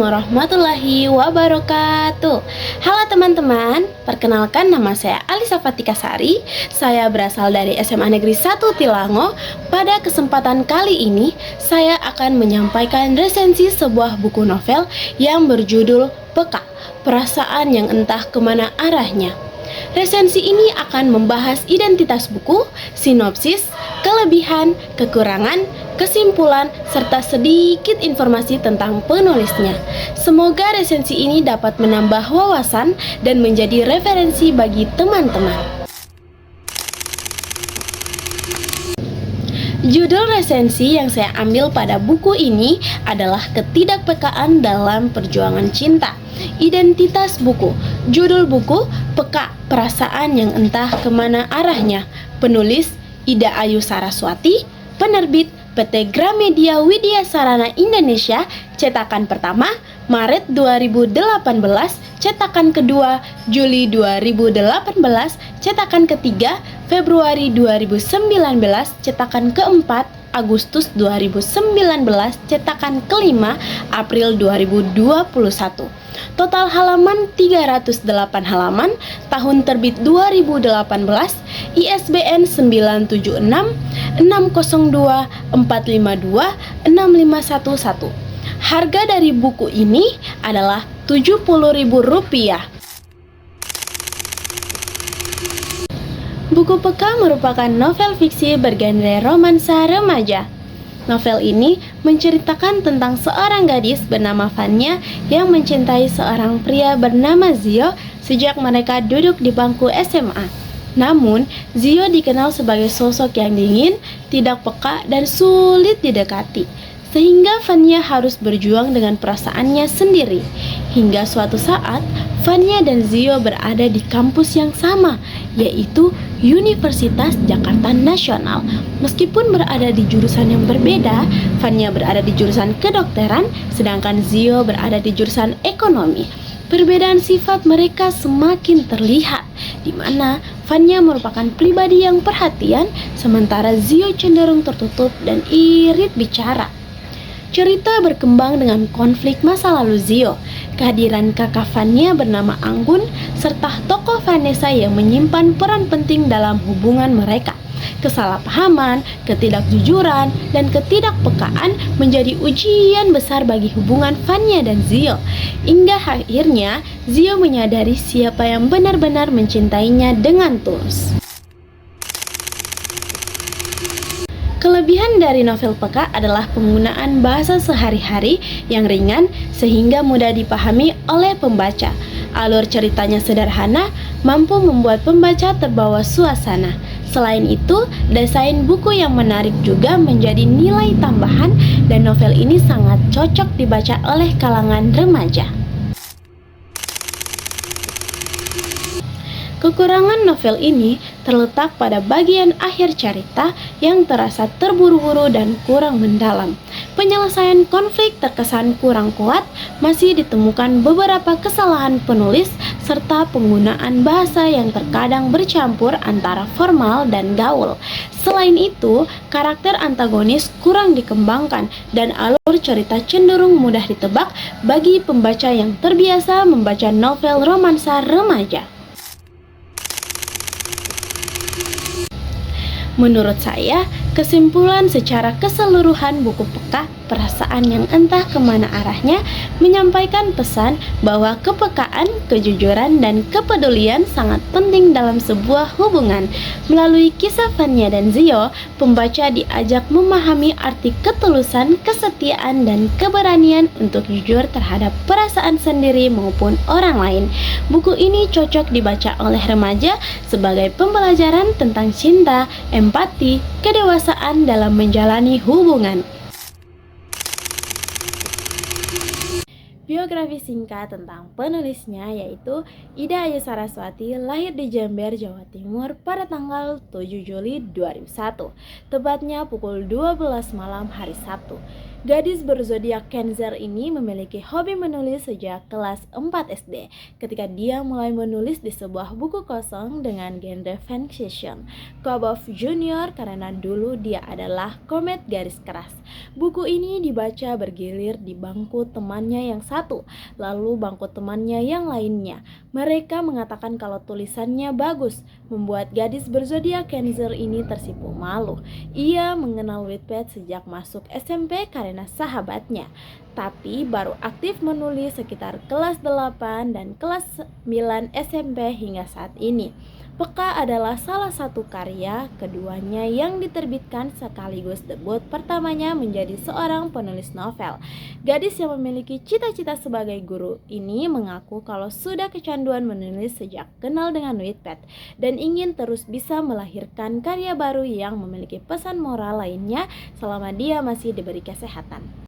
warahmatullahi wabarakatuh. Halo teman-teman, perkenalkan nama saya Alisa Fatikasari. Saya berasal dari SMA Negeri 1 Tilango. Pada kesempatan kali ini, saya akan menyampaikan resensi sebuah buku novel yang berjudul Peka, Perasaan yang Entah Kemana Arahnya. Resensi ini akan membahas identitas buku, sinopsis, kelebihan, kekurangan, kesimpulan, serta sedikit informasi tentang penulisnya. Semoga resensi ini dapat menambah wawasan dan menjadi referensi bagi teman-teman. Judul resensi yang saya ambil pada buku ini adalah Ketidakpekaan dalam Perjuangan Cinta. Identitas buku. Judul buku Peka, Perasaan yang Entah Kemana Arahnya. Penulis Ida Ayu Saraswati. Penerbit PT Gramedia Widya Sarana Indonesia. Cetakan pertama Maret 2018, cetakan kedua Juli 2018, cetakan ketiga Februari 2019, cetakan keempat Agustus 2019, cetakan kelima April 2021. Total halaman 308 halaman, tahun terbit 2018, ISBN 976 602 452 6511. Harga dari buku ini adalah Rp70.000. Buku Peka merupakan novel fiksi bergenre romansa remaja. Novel ini menceritakan tentang seorang gadis bernama Vanya yang mencintai seorang pria bernama Zio sejak mereka duduk di bangku SMA. Namun, Zio dikenal sebagai sosok yang dingin, tidak peka, dan sulit didekati, sehingga Vanya harus berjuang dengan perasaannya sendiri. Hingga suatu saat, Vanya dan Zio berada di kampus yang sama, yaitu Universitas Jakarta Nasional. Meskipun berada di jurusan yang berbeda, Vanya berada di jurusan kedokteran, sedangkan Zio berada di jurusan ekonomi. Perbedaan sifat mereka semakin terlihat, di mana Vanya merupakan pribadi yang perhatian, sementara Zio cenderung tertutup dan irit bicara. Cerita berkembang dengan konflik masa lalu Zio, kehadiran kakak Vanya bernama Anggun, serta tokoh Vanessa yang menyimpan peran penting dalam hubungan mereka. Kesalahpahaman, ketidakjujuran, dan ketidakpekaan menjadi ujian besar bagi hubungan Vanya dan Zio. Hingga akhirnya, Zio menyadari siapa yang benar-benar mencintainya dengan tulus. Kelebihan dari novel Peka adalah penggunaan bahasa sehari-hari yang ringan sehingga mudah dipahami oleh pembaca. Alur ceritanya sederhana, mampu membuat pembaca terbawa suasana. Selain itu, desain buku yang menarik juga menjadi nilai tambahan dan novel ini sangat cocok dibaca oleh kalangan remaja. Kekurangan novel ini terletak pada bagian akhir cerita yang terasa terburu-buru dan kurang mendalam. Penyelesaian konflik terkesan kurang kuat, masih ditemukan beberapa kesalahan penulis, serta penggunaan bahasa yang terkadang bercampur antara formal dan gaul. Selain itu, karakter antagonis kurang dikembangkan dan alur cerita cenderung mudah ditebak bagi pembaca yang terbiasa membaca novel romansa remaja. Menurut saya, kesimpulan secara keseluruhan buku Peka, Perasaan yang Entah Kemana Arahnya, menyampaikan pesan bahwa kepekaan, kejujuran, dan kepedulian sangat penting dalam sebuah hubungan. Melalui kisah Vanya dan Zio, pembaca diajak memahami arti ketulusan, kesetiaan, dan keberanian untuk jujur terhadap perasaan sendiri maupun orang lain. Buku ini cocok dibaca oleh remaja sebagai pembelajaran tentang cinta, empati, kedewasaan dalam menjalani hubungan. Biografi singkat tentang penulisnya yaitu Ida Ayu Saraswati, lahir di Jember, Jawa Timur pada tanggal 7 Juli 2001, tepatnya pukul 12 malam hari Sabtu. Gadis berzodiak Cancer ini memiliki hobi menulis sejak kelas 4 SD, ketika dia mulai menulis di sebuah buku kosong dengan genre fanfiction, Kobov Junior, karena dulu dia adalah komet garis keras. Buku ini dibaca bergilir di bangku temannya yang satu, lalu bangku temannya yang lainnya. Mereka mengatakan kalau tulisannya bagus, membuat gadis berzodiak Cancer ini tersipu malu. Ia mengenal Wattpad sejak masuk SMP karena sahabatnya, tapi baru aktif menulis sekitar kelas 8 dan kelas 9 SMP hingga saat ini. Peka adalah salah satu karya keduanya yang diterbitkan sekaligus debut pertamanya menjadi seorang penulis novel. Gadis yang memiliki cita-cita sebagai guru ini mengaku kalau sudah kecanduan menulis sejak kenal dengan Wattpad dan ingin terus bisa melahirkan karya baru yang memiliki pesan moral lainnya selama dia masih diberi kesehatan.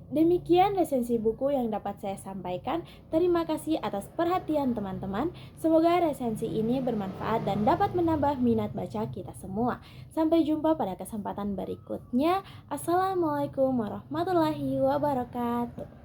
Demikian resensi buku yang dapat saya sampaikan. Terima kasih atas perhatian teman-teman. Semoga resensi ini bermanfaat dan dapat menambah minat baca kita semua. Sampai jumpa pada kesempatan berikutnya. Assalamualaikum warahmatullahi wabarakatuh.